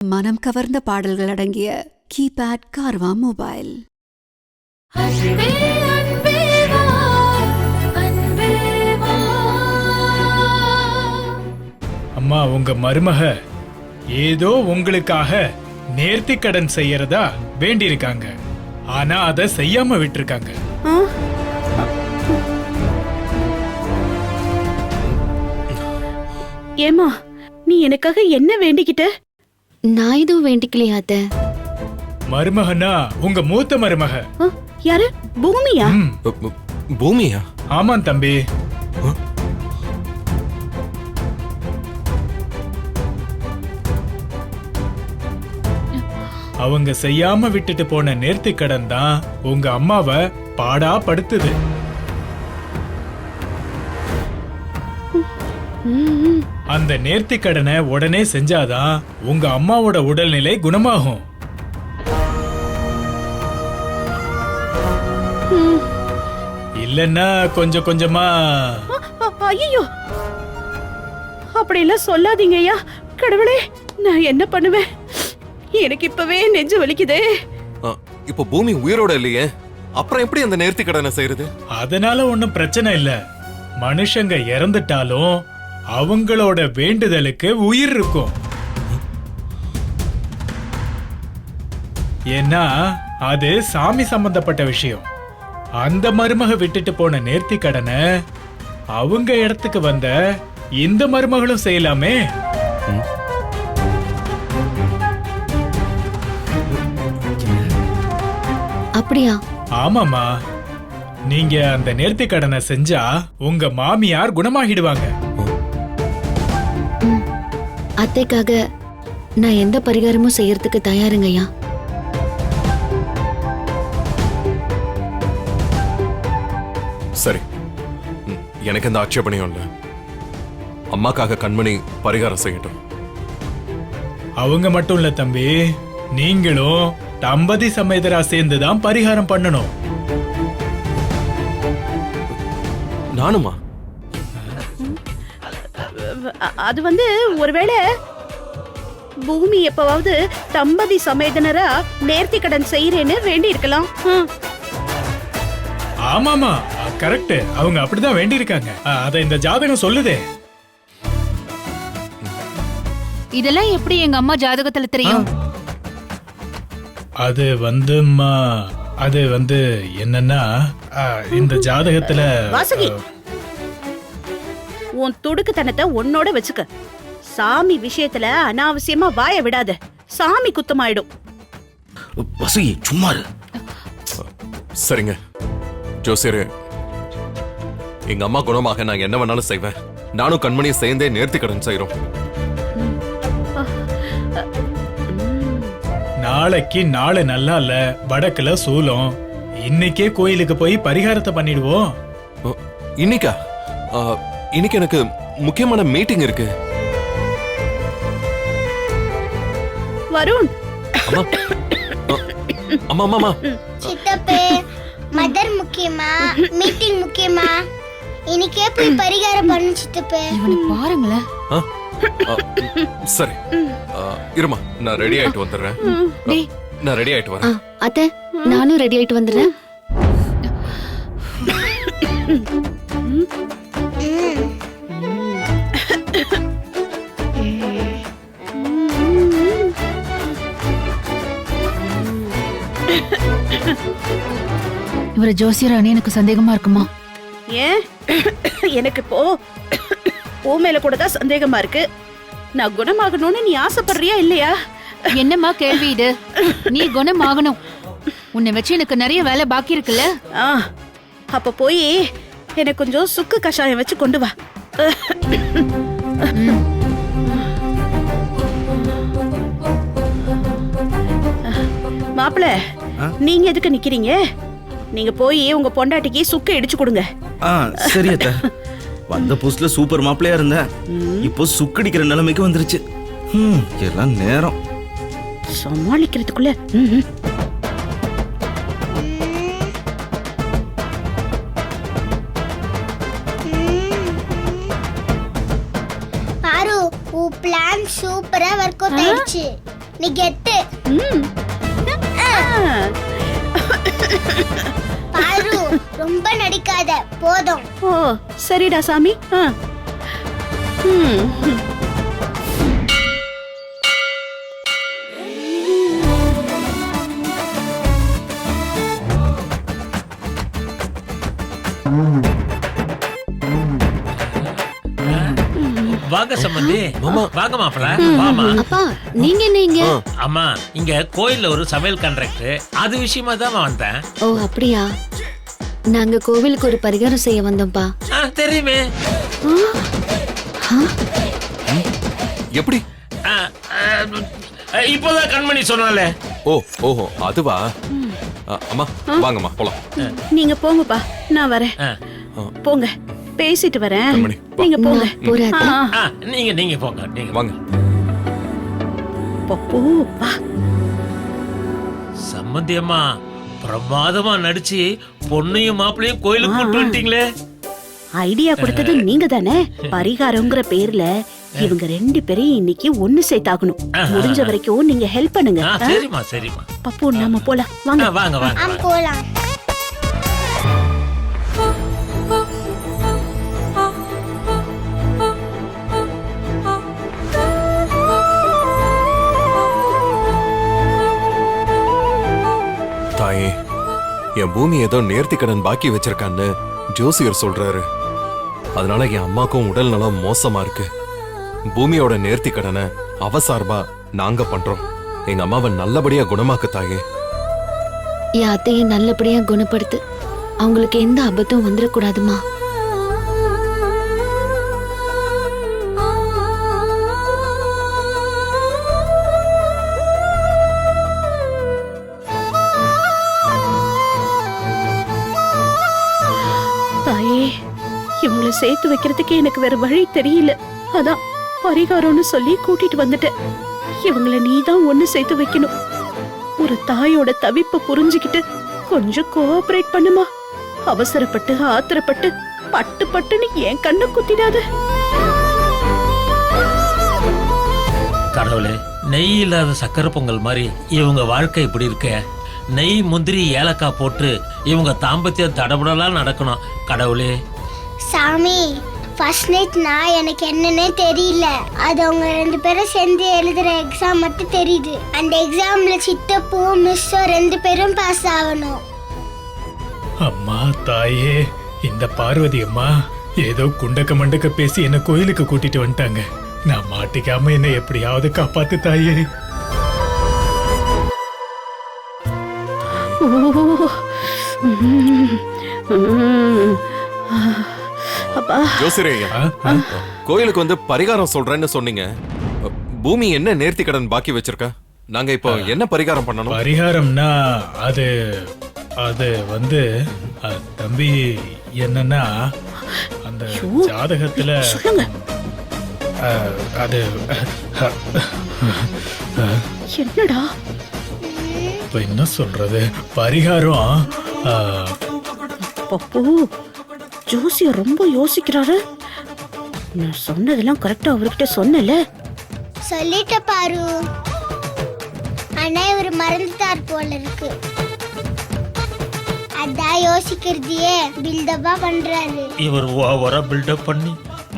மனம் கவர்ந்த பாடல்கள் அடங்கிய கீபேட் கார்வா மொபைல். அம்மா, உங்க மருமக ஏதோ உங்களுக்காக நேர்த்தி கடன் செய்யறதா வேண்டியிருக்காங்க. ஆனா அதை செய்யாம விட்டுருக்காங்க. ஏமா, நீ எனக்காக என்ன வேண்டிக்கிட்ட? நான் எதுவும் வேண்டிக்கலையா அத்த. மருமகனா உங்க மூத்த மருமக. யாரு? பூமியா? பூமியா? ஆமாம் தம்பி. அவங்க செய்யாம விட்டுட்டு போன நேர்த்தி கடன் தான் உங்க அம்மாவை பாடா படுத்துது. அந்த நேர்த்தி கடனை உடனே செஞ்சாதான் உங்க அம்மாவோட உடல்நிலை குணமாகும். இல்லன்னா கொஞ்சம் கொஞ்சமா. ஐயோ, அப்படி எல்லாம் சொல்லாதீங்க ஐயா. கடவுளே, நான் என்ன பண்ணுவேன்? எனக்கு இப்பவே நெஞ்சு வலிக்குதே. இப்போ பூமி உயிரோட இல்லையே, அப்புறம் எப்படி அந்த நேர்த்தி கடனை செய்யறது? அதனால ஒண்ணும் பிரச்சனை இல்ல. மனுஷங்க இறந்துட்டாலும் அவங்களோட வேண்டுதலுக்கு உயிர் இருக்கும். ஏன்னா அது சாமி சம்பந்தப்பட்ட விஷயம். அந்த மருமக விட்டுட்டு போன நேர்த்தி கடனை அவங்க இடத்துக்கு வந்த இந்த மருமகளும் செய்யலாமே. அப்படியா? ஆமாமா, நீங்க அந்த நேர்த்தி கடனை செஞ்சா உங்க மாமியார் குணமாகிடுவாங்க. அத்தைக்காக நான் எந்த பரிகாரமும் செய்யறதுக்கு தயாருங்கய்யா. சரி, எனக்கு எந்த ஆட்சேபனையும் இல்ல. அம்மாக்காக கண்மணி பரிகாரம் செய்யட்டும். அவங்க மட்டும் இல்ல தம்பி, நீங்களும் தம்பதி சமேதரா சேர்ந்துதான் பரிகாரம் பண்ணணும். நானுமா? அது வந்து ஒருவேளை பூமி எப்பவாவது தம்பதி சமேதனரா நேர்த்தி கடன் செய்யறேன்னு வேண்டி இருக்கலாம். ஆமாமா, கரெக்ட். அவங்க அப்படிதான் வேண்டி இருக்காங்க. அத இந்த ஜாதகம் சொல்லுதே. இதெல்லாம் எப்படி எங்க அம்மா ஜாதகத்துல தெரியும்? அது வந்து என்னன்னா, இந்த ஜாதகத்துல வாசுகி, உன் துடுக்குத்தனத்தை உன்னோட வச்சுக்க. சாமி விஷயத்துல அனாவசியமா வாய விடாத. சாமி குத்தமாயிடும். வசுகி, சும்மா இரு. சரிங்க ஜோசியரே, எங்க அம்மா குணமாக நான் என்ன வேணாலும் செய்வேன். நானும் கண்மணியும் சேர்ந்தே நேர்த்தி கடன் செய்யறோம். நாளைக்கு நாளை நல்லா இல்ல, வடக்குல சூலம். இன்னைக்கே கோயிலுக்கு போய் பரிகாரத்தை பண்ணிடுவோம். இன்னைக்கா? இன்னைக்கு எனக்கு முக்கியமான மீட்டிங் இருக்கு. வருண். அம்மா அம்மா அம்மா. சித்தப்பே, மதர் முக்கியமா மீட்டிங் முக்கியமா? இன்னைக்கே போய் பரிகாரம் பண்ணு சித்தப்பே. இவனை பாருங்களேன். சரி, இருமா, நான் ரெடி ஆயிட்டு வந்துடுறேன். நான் ரெடி ஆயிட்டு வரேன். அத்தை, நானும் ரெடி ஆயிட்டு வந்துடுறேன். இவர ஜோசியரானே எனக்கு சந்தேகமா இருக்குமா? ஏன்? எனக்கு இப்போ உன் மேல கூட தான் சந்தேகமா இருக்கு. நான் குணமாகணும்னு நீ ஆசைப்படுறியா இல்லையா? என்னம்மா கேள்வி இது? நீ குணமாகணும். உன்னை வச்சு எனக்கு நிறைய வேலை பாக்கி இருக்குல்ல. அப்ப போய் எனக்கு கொஞ்சம் சுக்கு கஷாயம் வச்சு கொண்டு வா. மாப்பிள்ள, நீங்க எதுக்கு நிக்கிறீங்க? நீங்க போய் உங்க பொண்டாட்டிக்கு சுக்கு இடிச்சு கொடுங்க. சரி அத்த. வந்த புதுசுல சூப்பர் மாப்பிளையா இருந்த, இப்போ சுக்கடிக்கிற நிலைமைக்கு வந்துருச்சு. எல்லாம் நேரம் சமாளிக்கிறதுக்குள்ள. பாரு, உன் பிளான் சூப்பரா ஒர்க் அவுட் ஆயிடுச்சு. நீ கெத்து. பாரு ரொம்ப நடிக்காத, போதும். ஓ சரிடா சாமி. வாங்க சம்பந்தி. வாங்க மாப்பிள. வாமா. அப்பா நீங்க என்ன இங்க? அம்மா இங்க கோயில்ல ஒரு சமையல் கான்ட்ராக்ட், அது விஷயமா தான் வந்தேன். ஓ அப்படியா? நாங்க கோவிலுக்கு ஒரு பரிகாரம் செய்ய வந்தோம்ப்பா. தெரியுமே. எப்படி? இப்போதான் கண்மணி சொன்னாலே. ஓ ஓஹோ அதுவா? அம்மா வாங்கம்மா போலாம். நீங்க போங்கப்பா, நான் வரேன். போங்க, பேசிட்டு வரேன். கண்மணி, வா. நீங்க போங்க. போறாத. நீங்க போங்க. நீங்க வாங்க. பப்பு வா. சம்பந்தி அம்மா பிரமாதமா நடிச்சு பொண்ணையும் மாப்பிளையும் கோயிலுக்கு கூட்டு வந்துட்டீங்களே. ஐடியா கொடுத்தது நீங்க தானே. பரிகாரம்ங்கிற பேர்ல இவங்க 2 பேரையும் இன்னைக்கு ஒண்ணு சேர்த்தாகணும். முடிஞ்ச வரைக்கும் நீங்க ஹெல்ப் பண்ணுங்க. சரிம்மா சரிம்மா. பப்பு நாம போலாம் வாங்க. வாங்க வாங்க. போலாம். தாயே, என் பூமி ஏதோ நேர்த்தி கடன் பாக்கி வச்சிருக்கான்னு ஜோசியர் சொல்றாரு. அதனால என் அம்மாக்கும் உடல் நலம் மோசமா இருக்கு. பூமியோட நேர்த்தி கடனை அவசார்பா நாங்க பண்றோம். எங்க அம்மாவை நல்லபடியா குணமாக்கு தாயே. என் அத்தையை நல்லபடியா குணப்படுத்து. அவங்களுக்கு எந்த ஆபத்தும் வந்துடக்கூடாதுமா. தாயே, இவங்களை சேர்த்து வைக்கிறதுக்கு எனக்கு வேற வழி தெரியல. அதான் பரிகாரம்னு சொல்லி கூட்டிட்டு வந்துட்டேன். இவங்களை நீதான் ஒண்ணு சேர்த்து வைக்கணும். ஒரு தாயோட தவிப்ப புரிஞ்சுக்கிட்டு கொஞ்சம் கோஆபரேட் பண்ணுமா. அவசரப்பட்டு ஆத்திரப்பட்டு பட்டு பட்டுன்னு என் கண்ணை குத்திடாத. கடவுளே, நெய் இல்லாத சக்கரை பொங்கல் மாதிரி இவங்க வாழ்க்கை இப்படி இருக்க. நெய் முந்திரி ஏலக்காய் போட்டு இவங்க தாம்பத்தியம் தடபுடலாம் நடக்கணும். கடவுளே. சாமி, ஃபர்ஸ்ட் நைட் நான் எனக்கு என்னன்னே தெரியல. அது அவங்க 2 பேரும் சேர்ந்து எழுதுற எக்ஸாம் மட்டும் தெரியுது. அந்த எக்ஸாம்ல சித்தப்பூ மிஸ்ஸோ 2 பேரும் பாஸ் ஆகணும். அம்மா தாயே, இந்த பார்வதி அம்மா ஏதோ குண்டக்க மண்டக்க பேசி என்ன கோயிலுக்கு கூட்டிட்டு வந்துட்டாங்க. நான் மாட்டிக்காம என்ன எப்படியாவது காப்பாத்து தாயே. ஜோசியரே, கோயிலுக்கு வந்து பரிகாரம் சொல்றேன்னு சொன்னீங்க. பூமி என்ன நேர்த்தி கடன் பாக்கி வச்சிருக்கா? நாங்க இப்போ என்ன பரிகாரம் பண்ணணும்? பரிகாரம்னா அது அது வந்து தம்பி என்னன்னா அந்த ஜாதகத்துல அது என்னடா இப்ப என்ன சொல்றது? பரிகாரம் பப்பு, ஜோசியா ரொம்ப யோசிக்கிறாரு. நான் சொன்னதெல்லாம் கரெக்டா அவர்கிட்ட சொன்னல. சொல்லிட்ட பாரு. ஆனா இவர் மறந்துட்டார் போல இருக்கு. அதான் யோசிக்கிறதையே பில்டப்பா பண்றாரு. இவர் ஓவரா பில்டப் பண்ணி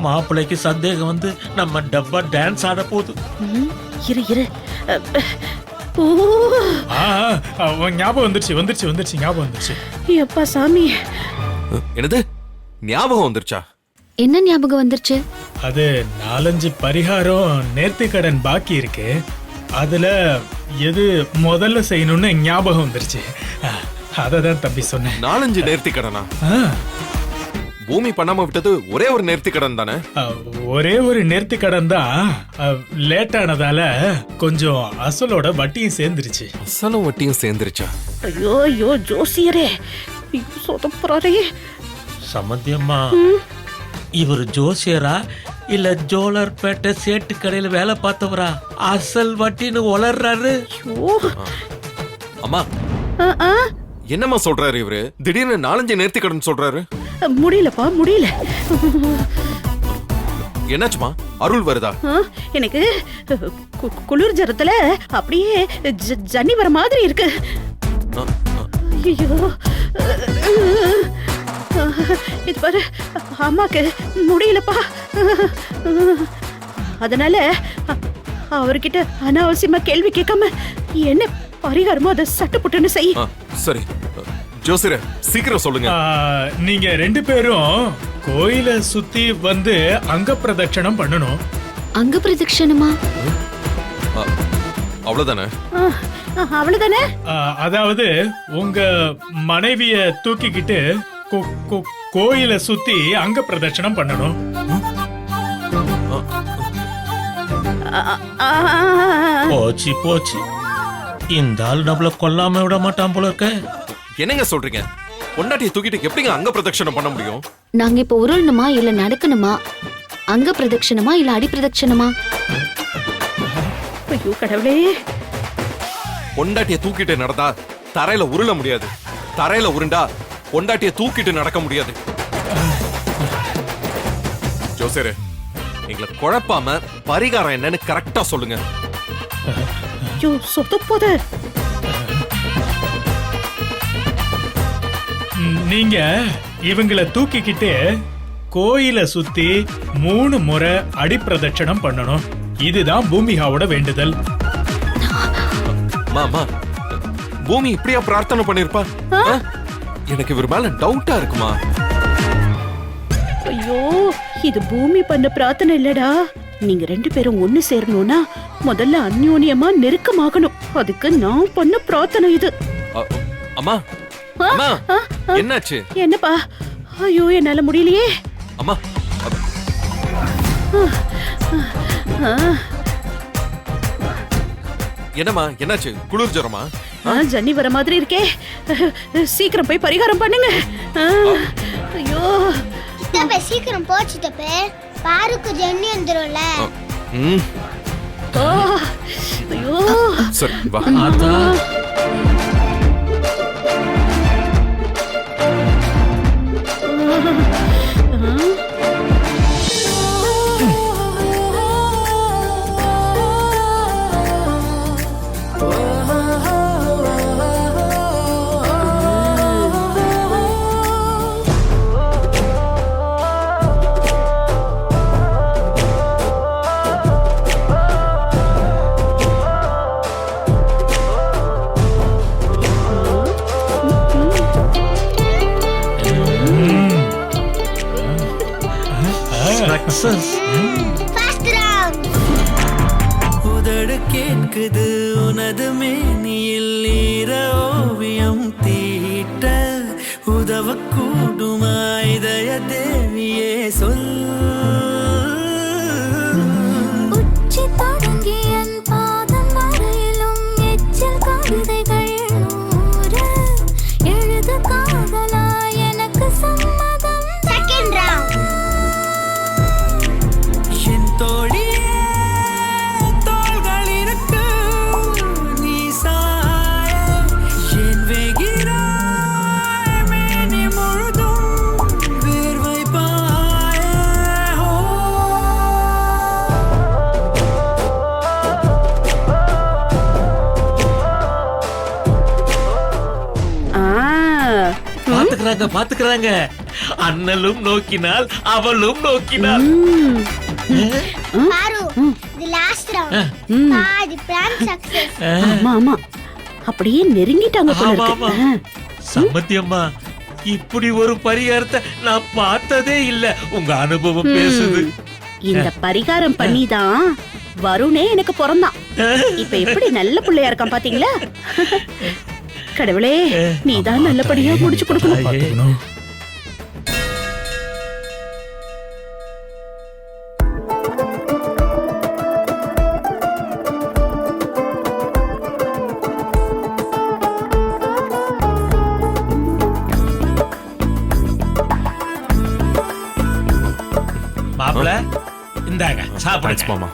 மாப்பிள்ளைக்கு சந்தேகம் வந்து நம்ம டப்பா டான்ஸ் ஆட போகுது. இரு ஞாபகம் வந்துருச்சு ஞாபகம் வந்துருச்சு. அப்பா சாமி, என்னது ஞாபகம் வந்துருச்சா? என்ன ஞாபகம் வந்துருச்சு? அது 4-5 பரிகாரம் நேர்த்தி கடன் பாக்கி இருக்கு. அதுல எது முதல்ல செய்யணும்னு ஞாபகம் வந்துருச்சு. அததான் தம்பி சொன்னேன். 4-5 நேர்த்தி கடனா? பூமி பண்ணாம விட்டது ஒரே ஒரு நேர்த்தி கடன் தானே? ஒரே ஒரு நேர்த்தி கடன் தான். லேட் ஆனதால கொஞ்சம் அசலோட வட்டியும் சேர்ந்துருச்சு. அசலும் வட்டியும் சேர்ந்துருச்சா? ஐயோ ஜோசியரே, சொதப்புறாரே. சம்பந்தியம்மா, இவர் ஜோசியரா இல்ல ஜோலர்பேட்டை சேட்டு கடையில வேலை பார்த்தவரா? அசல் வட்டின்னு உளர்றாரு. அம்மா, என்னம்மா சொல்றாரு இவரு? திடீர்னு 4-5 நேர்த்தி கடன் சொல்றாரு. முடியலப்பா, முடியல. என்னாச்சுமா? அருள் வருதா? எனக்கு குளிர் ஜரத்துல அப்படியே ஜன்னி வர மாதிரி இருக்கு. ஐயோ, இது பாரு, அம்மாக்கு முடியலப்பா. அதனால அவர்கிட்ட அனாவசியமா கேள்வி கேட்காம என்ன பரிகாரமோ அதை சட்டுப்புட்டுன்னு செய். சரி ஜோசியரே, சீக்கிரம் சொல்லுங்க. நீங்க 2 பேரும் கோயிலை சுத்தி வந்து அங்க பிரதட்சணம் பண்ணணும். அங்க பிரதட்சணமா? அவ்வளவுதானே? அவ்வளவுதானே? அதாவது உங்க மனைவிய தூக்கிக்கிட்டு கோயிலை சுத்தி அங்க பிரதட்சணம் பண்ணணும். போச்சு போச்சு, இந்த ஆள் நம்மள கொல்லாம விட மாட்டான் போல இருக்க. என்னங்க சொல்றீங்க? பொண்டாட்டியை தூக்கிட்டு எப்படிங்க அங்க பிரதட்சணம் பண்ண முடியும்? நாங்க இப்ப உருளணுமா இல்ல நடக்கணுமா? அங்க பிரதட்சணமா இல்ல அடி பிரதட்சணமா? ஐயோ கடவுளே, பொண்டாட்டியை தூக்கிட்டு நடந்தா தரையில உருள முடியாது, தரையில உருண்டா பொண்டாட்டியை தூக்கிட்டு நடக்க முடியாது. ஜோசியரே, எங்களை குழப்பாம பரிகாரம் என்னன்னு கரெக்டா சொல்லுங்க. ஐயோ சொதப்போத. நீங்க இவங்களை தூக்கிக்கிட்டு கோயிலை சுத்தி 3 முறை அடிப்பிரதட்சணம் பண்ணணும். இதுதான் பூமிகாவோட வேண்டுதல். மாமா, பூமி இப்படியா பிரார்த்தனை பண்ணிருப்பா? எனக்கு இவர் மேல டவுட்டா இருக்குமா? ஐயோ, இது பூமி பண்ண பிரார்த்தனை இல்லடா. நீங்க 2 பேரும் ஒண்ணு சேரணும்னா முதல்ல அந்யோன்யமா நெருக்கமாகணும். அதுக்கு நான் பண்ண பிரார்த்தனை இது. அம்மா, அம்மா, என்னாச்சு? என்னப்பா? ஐயோ, என்னால முடியலையே. அம்மா, என்னம்மா என்னாச்சு? குளிர் ஜரமா? ஜன்னி வர மாதிரி இருக்கே. சீக்கிரம் போய் பரிகாரம் பண்ணுங்க. ஐயோ, சித்தப்பே சீக்கிரம் போ சித்தப்பே, பாருக்கு ஜன்னி வந்துரும்ல. ஐயோ, சரி வா. உதடு கேட்குது உனது மேனியில் ஈர ஓவியம் தீட்ட உதவ கூடுமா இதய தேவியே சொல். உச்சி தொடங்கி என் பாதம் வரையிலும் எச்சில் கவிதைகள் 100 எழுது காதலா எனக்கு சம்மதம். Second round. என் தோழியே தோள்கள் இருக்கு நீ சாய என் வேகிறாய் மேனி முழுதும் வேர்வை பாய. பாத்துக்கிறாங்க பாத்துக்கிறாங்க. அண்ணலும் நோக்கினால் அவளும் நோக்கினாள். பாரு, இது லாஸ்ட் ரவுண்ட். பாதி பிளான் சக்சஸ். ஆமா ஆமா, அப்படியே நெருங்கிட்டாங்க போல ஆமா, இருக்கு. ஆமா. சம்மத்தியம்மா, இப்படி ஒரு பரிகாரத்தை நான் பார்த்ததே இல்ல. உங்க அனுபவம் பேசுது. இந்த பரிகாரம் பண்ணிதான் வருணே எனக்கு பிறந்தான். இப்ப எப்படி நல்ல பிள்ளையா இருக்கான் பாத்தீங்களா? கடவுளே, நீதான் நல்லபடியா முடிச்சு கொடுக்கணும். பாத்துக்கணும். மாப்பிள, இந்தாங்க Thanks, சாப்பிடுங்க. மாமா.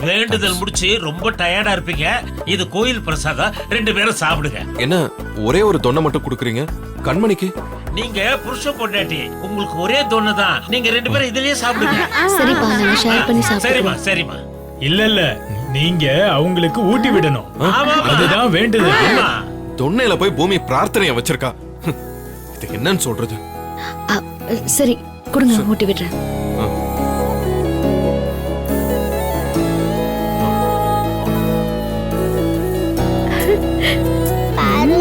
வேண்டுதல் முடிச்சு ரொம்ப டயர்டா இருப்பீங்க. இது கோயில் பிரசாதம், 2 பேரும் சாப்பிடுங்க. என்ன ஒரே ஒரு தொண்டை மட்டும் குடுக்குறீங்க? கண்மணிக்கு நீங்க புருஷன் பொண்டாட்டி, உங்களுக்கு ஒரே தோணு தான். நீங்க 2 பேரும் இதுலயே சாப்பிடுங்க. சரிப்பா, நாங்க ஷேர் பண்ணி சரிம்மா சாப்பிடுறோம். சரிம்மா. இல்ல நீங்க அவங்களுக்கு ஊட்டி விடணும். ஆமாமா. அதுதான் வேண்டுதல். ஆமா. தொன்னையில போய் பூமி பிரார்த்தனைய வச்சிருக்கா. இது என்னன்னு சொல்றது? அ, சரி கொடுங்க, ஊட்டி விடுறேன். பாரு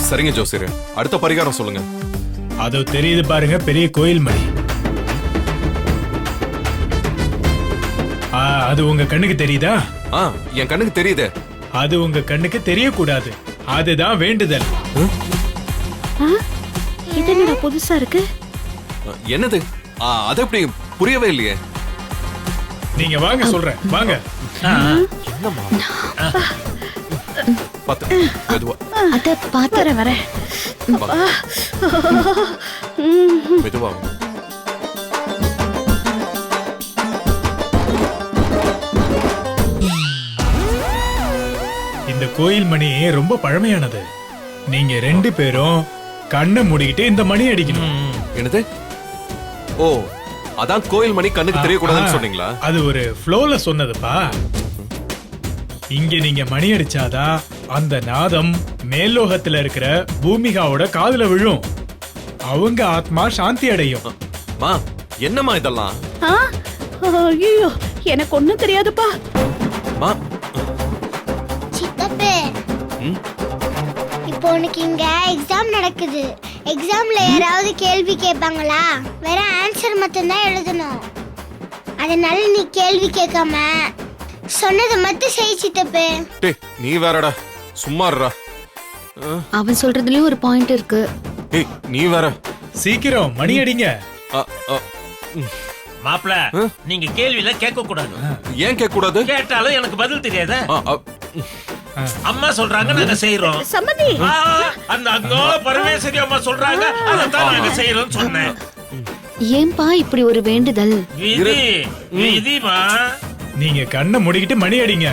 சரிங்க ஜோசியர், அடுத்த பரிகாரம் சொல்லுங்க. அது தெரியுது பாருங்க, பெரிய கோயில் மணி. அது உங்க கண்ணுக்கு தெரியுதா? என் கண்ணுக்கு தெரியுதே. அது உங்க கண்ணுக்கு தெரியக்கூடாது. அதுதான் வேண்டுதல். இது என்னடா புதுசா இருக்கு? என்னது? அது எப்படி புரியவே இல்லையே. நீங்க வாங்க சொல்றேன், வாங்க. என்னம்மா? பாத்து மெதுவா. அத பாத்து வரேன். மெதுவா. இந்த கோயில் மணி ரொம்ப பழமையானது. நீங்க 2 பேரும் கண்ணை மூடிக்கிட்டு இந்த மணி அடிக்கணும். என்னது? ஓ, அதான் கோயில் மணி கண்ணுக்கு தெரியக்கூடாதுன்னு சொன்னீங்களா? அது ஒரு ஃப்ளோல சொன்னதுப்பா. இங்க நீங்க மணி அடிச்சாதான் அந்த நாதம் மேல்லோகத்துல இருக்கிற பூமிகாவோட காதுல விழும். அவங்க ஆத்மா சாந்தி அடையும். மா, என்னம்மா இதெல்லாம்? ஐயோ, எனக்கு ஒண்ணும் தெரியாதுப்பா. மா, சித்தப்பே, இப்போ உனக்கு இங்க எக்ஸாம் நடக்குது. எக்ஸாம்ல யாராவது கேள்வி கேட்பாங்களா? வேற ஆன்சர் மட்டும்தான் எழுதணும். அதனால நீ கேள்வி கேட்காம சொன்னதை மட்டும் செய் சித்தப்பே. டேய் நீ வேறடா, சும்மா இருடா. அவன் சொல்றதுலயும் ஒரு பாயிண்ட் இருக்கு. டேய் நீ வேற. சீக்கிரம் மணி அடிங்க. மாப்ள, நீங்க கேள்வியில கேட்க கூடாது. ஏன் கேட்க கூடாது? கேட்டாலும் எனக்கு பதில் தெரியாத. அம்மா சொல்றாங்க, நாங்க செய்யறோம். சம்மதி. அந்த அங்கோ பரமேஸ்வரி அம்மா சொல்றாங்க, அதான் நாங்க செய்யறோம் சொன்னேன். ஏன்பா இப்படி ஒரு வேண்டுதல்? விதி விதிமா. நீங்க கண்ணை மூடிக்கிட்டு மணி அடிங்க.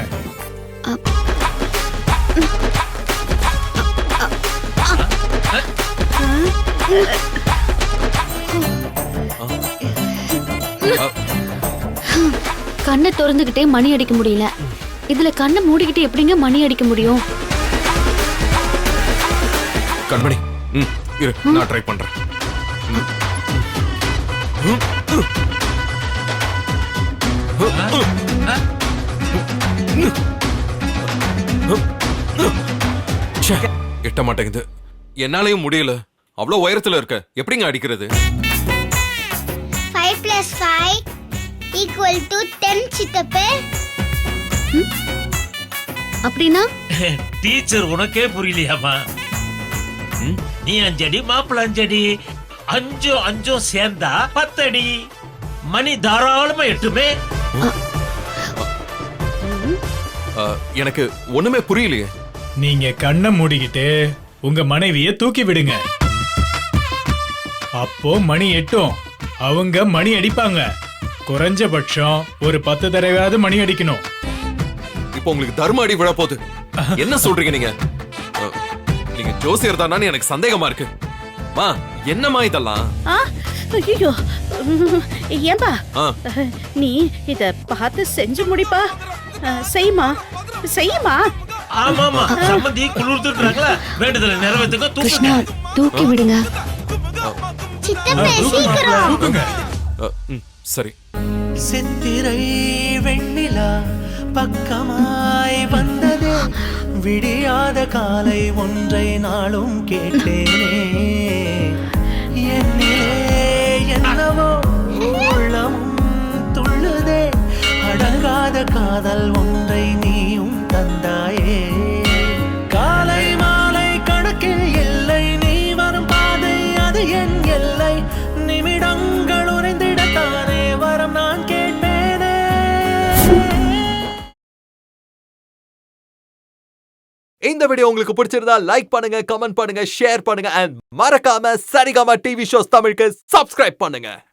கண்ணை திறந்துகிட்டே மணி அடிக்க முடியல. இதுல கண்ணை மூடிக்கிட்டு எப்படிங்க மணி அடிக்க முடியும்? கண்மணி, இரு, நான் ட்ரை பண்றேன். எட்ட மாட்டேங்குது. என்னாலயும் முடியல. அவ்வளவு உயரத்துல இருக்க, எப்படிங்க அடிக்கிறது? 5 + 5 = 10 சித்தப்பே. அப்படின்னா டீச்சர் உனக்கே புரியலையாமா? நீ 5 அடி, மாப்பிள்ள 5 அடி, 5 சேர்ந்தா 10 அடி. மணி தாராளமா எட்டுமே. எனக்கு ஒண்ணுமே புரியலையே. நீங்க கண்ணை மூடிக்கிட்டு உங்க மனைவிய தூக்கி விடுங்க. அப்போ மணி எட்டும். அவங்க மணி அடிப்பாங்க. குறைஞ்சபட்சம் ஒரு 10 தடவையாவது மணி அடிக்கணும். இப்போ உங்களுக்கு தர்ம அடி விழ போகுது. என்ன சொல்றீங்க நீங்க? நீங்க ஜோசியர் தானு எனக்கு சந்தேகமா இருக்கு. மா, என்னமா இதெல்லாம்? ஐயோ, ஏன்பா நீ இத பார்த்து செஞ்சு முடிப்பா. செய்யுமா செய்யுமா. ஆமாமா, சம்மந்தி குளிர்ந்துட்டாங்களா? வேண்டுதலை நிறைவேத்துங்க. கிருஷ்ணா, தூக்கி விடுங்க. சித்தப்பே சீக்கிரம். தூக்குங்க. சரி. சித்திரை வெண்ணிலா பக்கமாய் வந்ததே, விடியாத காலை ஒன்றை நாளும் கேட்டேனே. என்னிலே என்னவோ உள்ளம் துள்ளுதே, அடங்காத காதல் ஒன்றை நீயும் தந்தாயே. காலை மாலை கணக்கில் இல்லை, நீ வரும் பாதை அது என் எல்லை. நிமிடங்கள் உறைந்திடத்தானே வரம் நான் கேட்டேனே. இந்த வீடியோ உங்களுக்கு பிடிச்சிருந்தா லைக் பண்ணுங்க, கமெண்ட் பண்ணுங்க, ஷேர் பண்ணுங்க and மறக்காம சரிகமா டிவி ஷோஸ் தமிழுக்கு சப்ஸ்கிரைப் பண்ணுங்க.